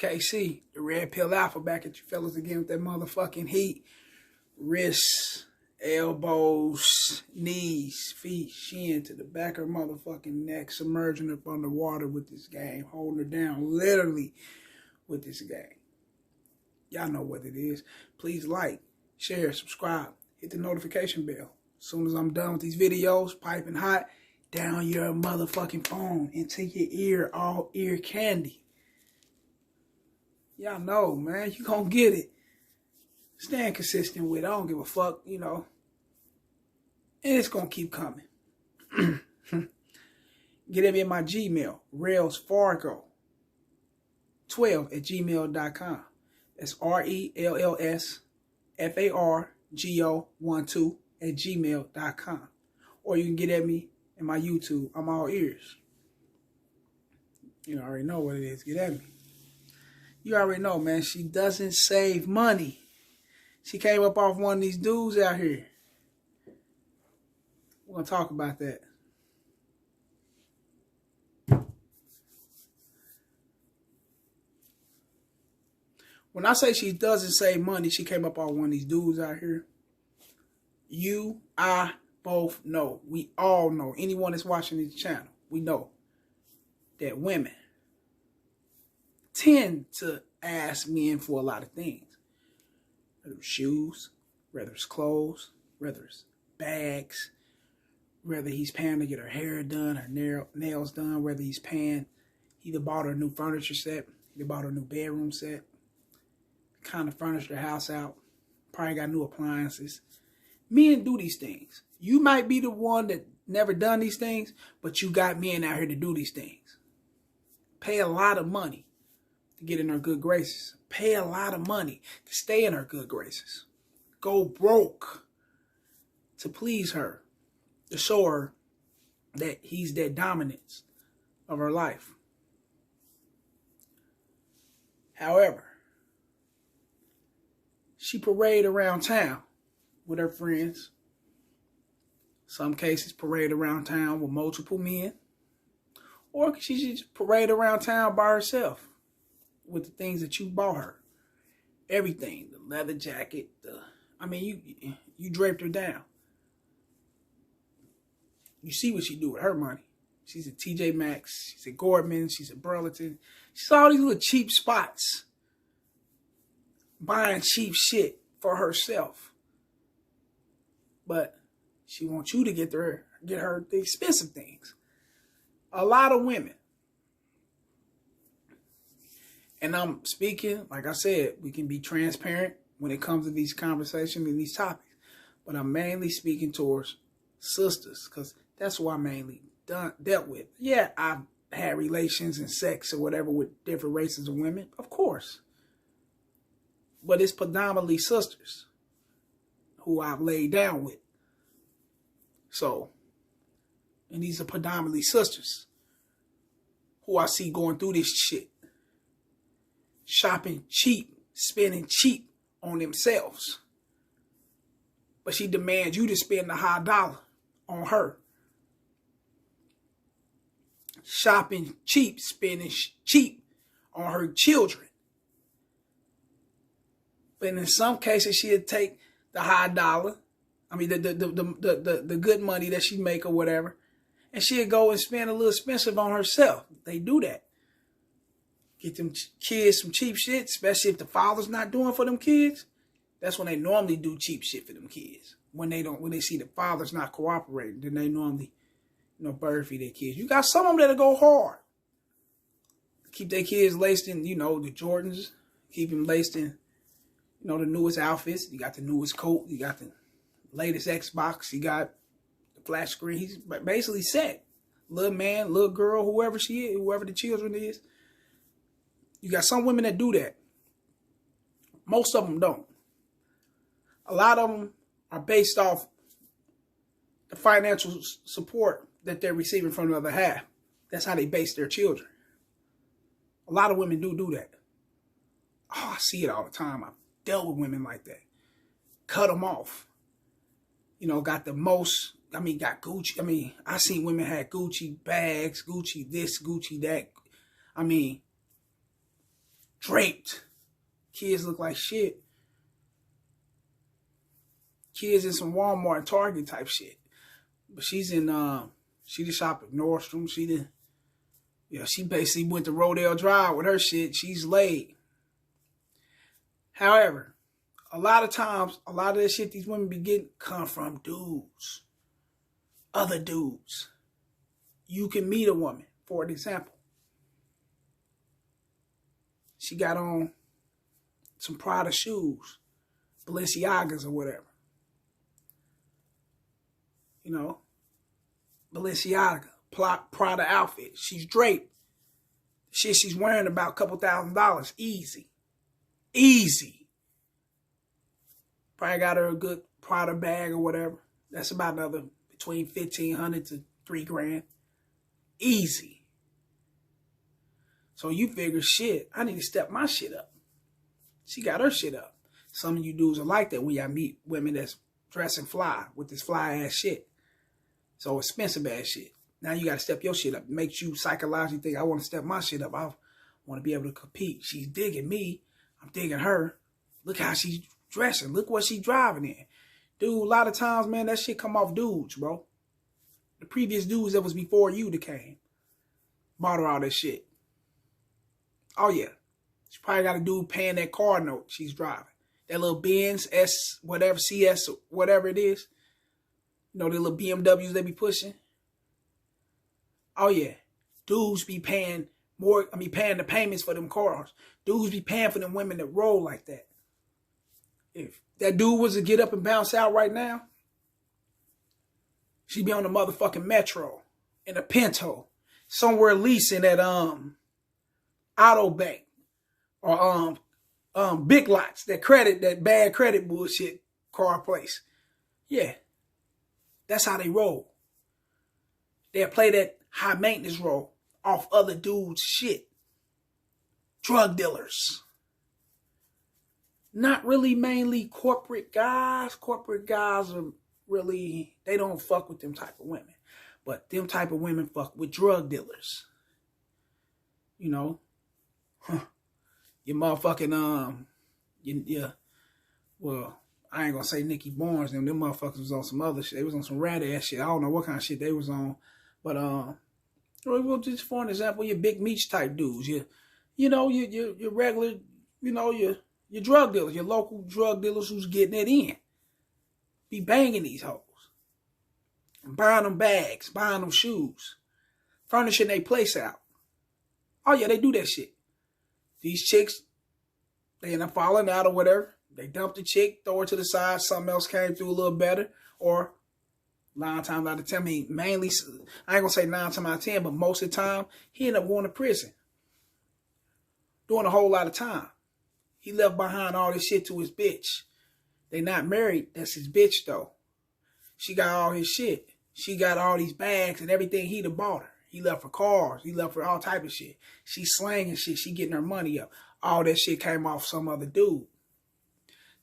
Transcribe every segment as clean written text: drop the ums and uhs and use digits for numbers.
KC, the Red Pill Alpha, back at you fellas again with that motherfucking heat. Wrists, elbows, knees, feet, shin to the back of her motherfucking neck, submerging up underwater with this game, holding her down literally with this game. Y'all know what it is. Please like, share, subscribe, hit the notification bell. As soon as I'm done with these videos, piping hot, down your motherfucking phone, into your ear, all ear candy. Y'all know, man, you gonna get it. Staying consistent with it. I don't give a fuck, you know. And it's gonna keep coming. Get at me at my Gmail, RellsFargo12@gmail.com. That's RellsFargo12@gmail.com. Or you can get at me in my YouTube. I'm all ears. You already know what it is. Get at me. You already know, man. She doesn't save money. She came up off one of these dudes out here. We're going to talk about that. When I say she doesn't save money, she came up off one of these dudes out here. You, I, both know. We all know. Anyone that's watching this channel, we know that women tend to ask men for a lot of things. Whether it's shoes, whether it's clothes, whether it's bags, whether he's paying to get her hair done, her nails done, whether he's paying, he either bought her a new furniture set, he bought her a new bedroom set, kind of furnished her house out, probably got new appliances. Men do these things. You might be the one that never done these things, but you got men out here to do these things. Pay a lot of money to get in her good graces. Pay a lot of money to stay in her good graces. Go broke to please her, to show her that he's that dominance of her life. However, she parade around town with her friends. Some cases parade around town with multiple men. Or she just parade around town by herself with the things that you bought her. Everything. The leather jacket. You draped her down. You see what she do with her money. She's at TJ Maxx. She's at Gordman. She's at Burlington. She's all these little cheap spots. Buying cheap shit for herself. But she wants you to get her the expensive things. A lot of women. And I'm speaking, like I said, we can be transparent when it comes to these conversations and these topics. But I'm mainly speaking towards sisters, because that's what I mainly dealt with. Yeah, I've had relations and sex or whatever with different races of women, of course. But it's predominantly sisters who I've laid down with. So, and these are predominantly sisters who I see going through this shit. Shopping cheap, spending cheap on themselves. But she demands you to spend a high dollar on her. Shopping cheap, spending cheap on her children. But in some cases, she'll take the high dollar, the good money that she make or whatever, and she'll go and spend a little expensive on herself. They do that. Get them kids some cheap shit, especially if the father's not doing for them kids. That's when they normally do cheap shit for them kids. When they see the father's not cooperating, then they normally, bird feed their kids. You got some of them that'll go hard. Keep their kids laced in, the Jordans. Keep them laced in, the newest outfits. You got the newest coat. You got the latest Xbox. You got the flat screen. He's basically set. Little man, little girl, whoever she is, whoever the children is. You got some women that do that. Most of them don't. A lot of them are based off the financial support that they're receiving from the other half. That's how they base their children. A lot of women do that. Oh, I see it all the time. I've dealt with women like that. Cut them off. Got the most, got Gucci. I seen women had Gucci bags, Gucci this, Gucci that. draped. Kids look like shit. Kids in some Walmart and Target type shit. But she's in, she did shop at Nordstrom. She did, she basically went to Rodale Drive with her shit. She's laid. However, a lot of times, a lot of the shit these women be getting come from dudes. Other dudes. You can meet a woman, for an example. She got on some Prada shoes, Balenciagas or whatever. Balenciaga, Prada outfit. She's draped. Shit she's wearing about a couple $1,000. Easy. Easy. Probably got her a good Prada bag or whatever. That's about another between $1,500 to $3,000. Easy. So you figure, shit, I need to step my shit up. She got her shit up. Some of you dudes are like that when y'all meet women that's dressing fly with this fly ass shit. So expensive ass shit. Now you got to step your shit up. It makes you psychologically think, I want to step my shit up. I want to be able to compete. She's digging me. I'm digging her. Look how she's dressing. Look what she's driving in. Dude, a lot of times, man, that shit come off dudes, bro. The previous dudes that was before you that came. Bought her all that shit. Oh, yeah. She probably got a dude paying that car note she's driving. That little Benz, S, whatever, CS, whatever it is. The little BMWs they be pushing. Oh, yeah. Dudes be paying paying the payments for them cars. Dudes be paying for them women that roll like that. If that dude was to get up and bounce out right now, she'd be on the motherfucking Metro in a Pinto. Somewhere leasing at Auto Bank or Big Lots, that bad credit bullshit car place. Yeah. That's how they roll. They'll play that high maintenance role off other dudes' shit. Drug dealers. Not really mainly corporate guys. Corporate guys are really, they don't fuck with them type of women. But them type of women fuck with drug dealers. Your motherfucking, well, I ain't gonna say Nicky Barnes. Them motherfuckers was on some other shit. They was on some rat ass shit. I don't know what kind of shit they was on. But, well, just for an example, your Big Meech type dudes. Your regular, your drug dealers, your local drug dealers who's getting it in. Be banging these hoes. Buying them bags, buying them shoes. Furnishing their place out. Oh, yeah, they do that shit. These chicks, they end up falling out or whatever. They dump the chick, throw her to the side, something else came through a little better. Or 9 times out of 10, mainly, I ain't gonna say 9 times out of 10, but most of the time, he ended up going to prison. Doing a whole lot of time. He left behind all this shit to his bitch. They not married, that's his bitch though. She got all his shit. She got all these bags and everything he'd have bought her. He left her cars. He left her all type of shit. She slanging shit. She getting her money up. All that shit came off some other dude.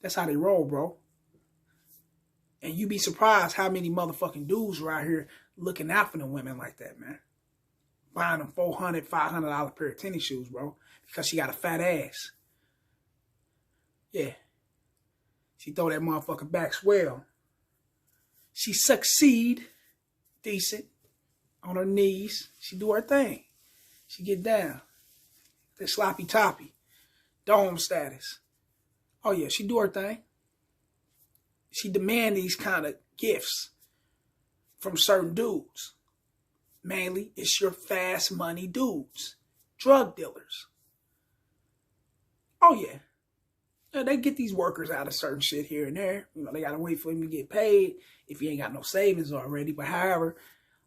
That's how they roll, bro. And you be surprised how many motherfucking dudes are out here looking out for them women like that, man. Buying them $400, $500 pair of tennis shoes, bro. Because she got a fat ass. Yeah. She throw that motherfucker back swell. She succeed decent on her knees. She do her thing. She get down. That sloppy toppy. Dome status. Oh yeah, she do her thing. She demand these kind of gifts from certain dudes. Mainly, it's your fast money dudes. Drug dealers. Oh yeah. They get these workers out of certain shit here and there. They got to wait for them to get paid if you ain't got no savings already. But however,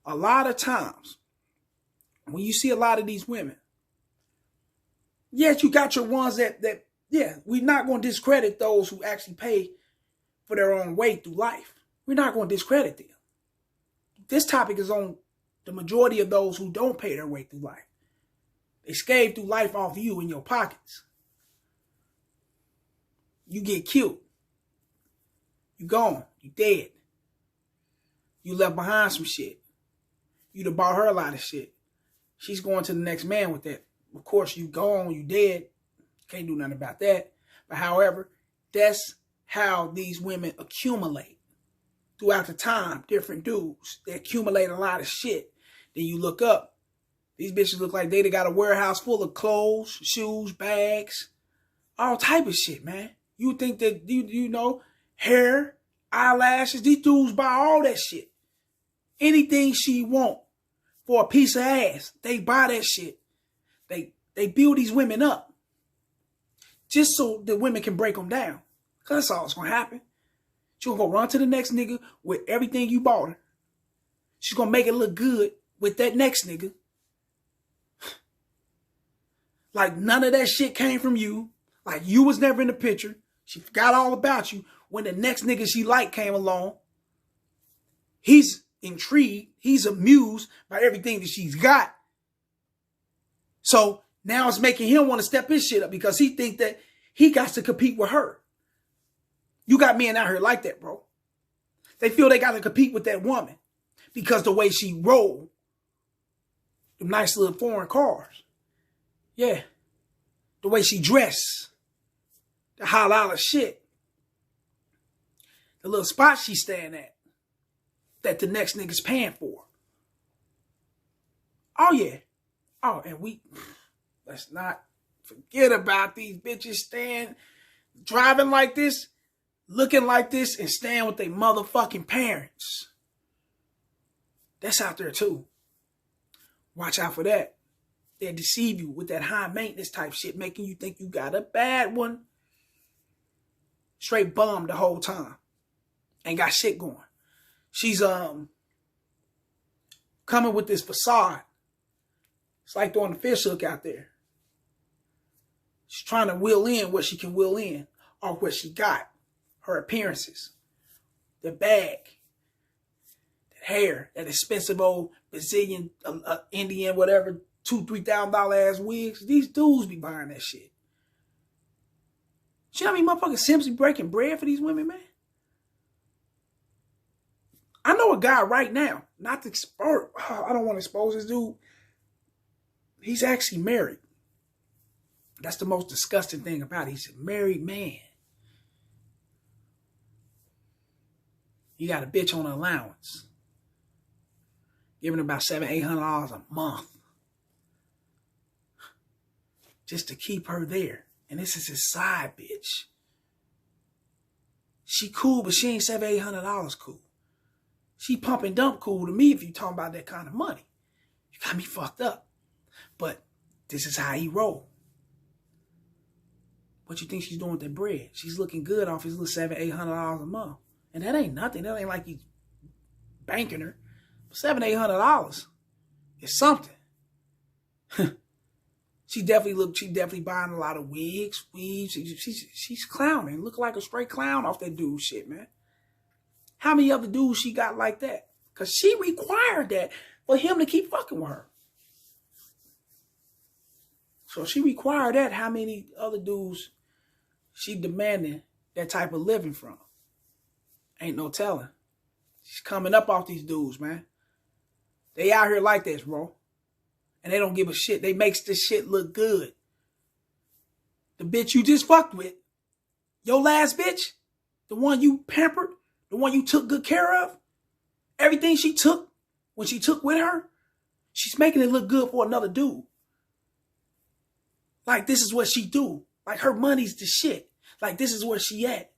a lot of times, when you see a lot of these women, yes, you got your ones that we're not going to discredit those who actually pay for their own way through life. We're not going to discredit them. This topic is on the majority of those who don't pay their way through life. They scave through life off you in your pockets. You get killed. You gone. You dead. You left behind some shit. You done bought her a lot of shit. She's going to the next man with that. Of course, you gone, you dead. Can't do nothing about that. But however, that's how these women accumulate. Throughout the time, different dudes. They accumulate a lot of shit. Then you look up. These bitches look like they got a warehouse full of clothes, shoes, bags, all type of shit, man. You think that, you know, hair, eyelashes, these dudes buy all that shit. Anything she want for a piece of ass, they buy that shit. They build these women up just so the women can break them down. Because that's all that's going to happen. She's going to go run to the next nigga with everything you bought her. She's going to make it look good with that next nigga. Like none of that shit came from you. Like you was never in the picture. She forgot all about you. When the next nigga she liked came along, he's intrigued. He's amused by everything that she's got. So now it's making him want to step his shit up because he think that he got to compete with her. You got men out here like that, bro. They feel they got to compete with that woman because the way she roll, them nice little foreign cars. Yeah. The way she dress, the high dollar shit, the little spot she staying at that the next nigga's paying for. Oh, yeah. Oh, and let's not forget about these bitches driving like this, looking like this, and staying with their motherfucking parents. That's out there too. Watch out for that. They'll deceive you with that high maintenance type shit, making you think you got a bad one. Straight bummed the whole time. Ain't got shit going. She's coming with this facade. It's like throwing a fish hook out there. She's trying to will in what she can will in off what she got. Her appearances. The bag. That hair. That expensive old Brazilian, Indian, whatever, $2,000-$3,000 ass wigs. These dudes be buying that shit. You know how many motherfucking Simps be breaking bread for these women, man? I know a guy right now, not to expose, I don't want to expose this dude. He's actually married. That's the most disgusting thing about it. He's a married man. He got a bitch on allowance. Giving her about $700-$800 a month. Just to keep her there. And this is his side bitch. She cool, but she ain't $700-$800 cool. She pump and dump cool to me if you talking about that kind of money. You got me fucked up. But this is how he roll. What you think she's doing with that bread? She's looking good off his little $700-$800 a month. And that ain't nothing. That ain't like he's banking her. $700-$800 is something. She definitely buying a lot of wigs, weaves. She's clowning. Look like a straight clown off that dude shit, man. How many other dudes she got like that? Because she required that for him to keep fucking with her. So she required that. How many other dudes she demanding that type of living from? Ain't no telling. She's coming up off these dudes, man. They out here like this, bro. And they don't give a shit. They makes this shit look good. The bitch you just fucked with, your last bitch, the one you pampered, the one you took good care of, everything she took when she took with her, she's making it look good for another dude. Like this is what she do. Like her money's the shit. Like this is where she at.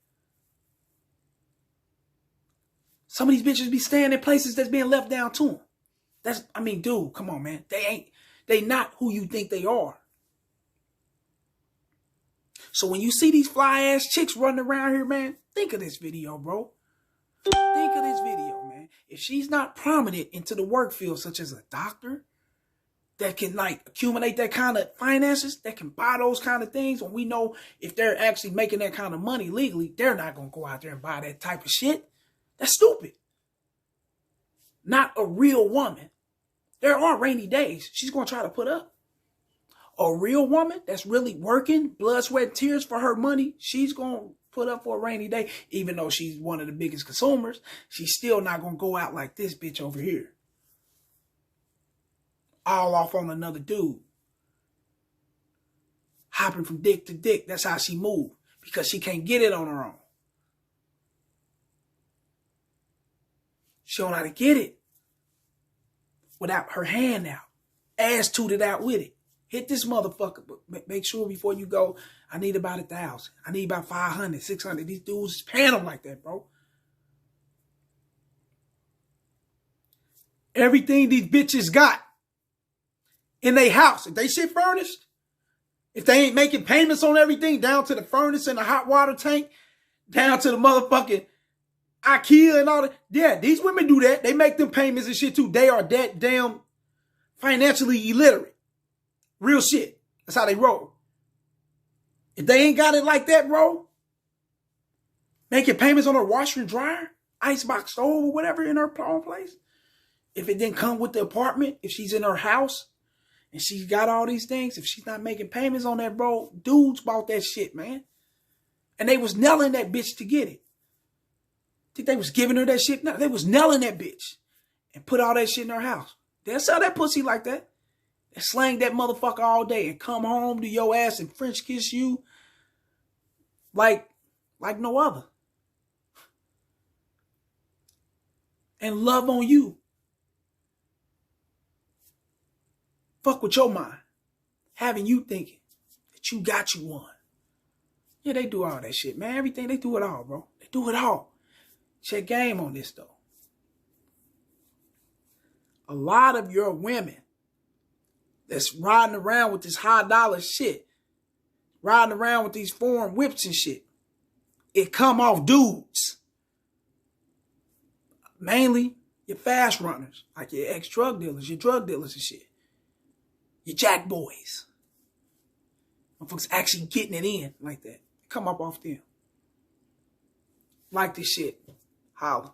Some of these bitches be staying in places that's being left down to them. Dude, come on, man. They not who you think they are. So when you see these fly ass chicks running around here, man, think of this video, bro. Think of this video, man. If she's not prominent into the work field, such as a doctor, that can like accumulate that kind of finances, that can buy those kind of things, when we know if they're actually making that kind of money legally, they're not going to go out there and buy that type of shit. That's stupid. Not a real woman. There are rainy days she's going to try to put up. A real woman that's really working, blood, sweat, and tears for her money, she's going to put up for a rainy day. Even though she's one of the biggest consumers, she's still not going to go out like this bitch over here. All off on another dude. hopping from dick to dick. That's how she move, because she can't get it on her own. She don't know how to get it without her hand out, ass tooted out with it. Hit this motherfucker, but make sure before you go, I need about 1,000. I need about 500, 600. These dudes is paying them like that, bro. Everything these bitches got in their house, if they shit furnished, if they ain't making payments on everything, down to the furnace and the hot water tank, down to the motherfucking IKEA and all that. Yeah, these women do that. They make them payments and shit too. They are that damn financially illiterate. Real shit. That's how they roll. If they ain't got it like that, bro, making payments on her washer and dryer, icebox stove or whatever in her own place. If it didn't come with the apartment, if she's in her house and she's got all these things, if she's not making payments on that, bro, dudes bought that shit, man. And they was nailing that bitch to get it. Think they was giving her that shit? No, they was nailing that bitch and put all that shit in her house. They'll sell that pussy like that. They slang that motherfucker all day and come home to your ass and French kiss you like no other. And love on you. Fuck with your mind. Having you thinking that you got you one. Yeah, they do all that shit, man. Everything, they do it all, bro. They do it all. Check game on this, though. A lot of your women that's riding around with this high dollar shit, riding around with these foreign whips and shit, it come off dudes. Mainly your fast runners, like your ex-drug dealers, your drug dealers and shit. Your jack boys. Motherfuckers actually getting it in like that. Come up off them. Like this shit. Holla.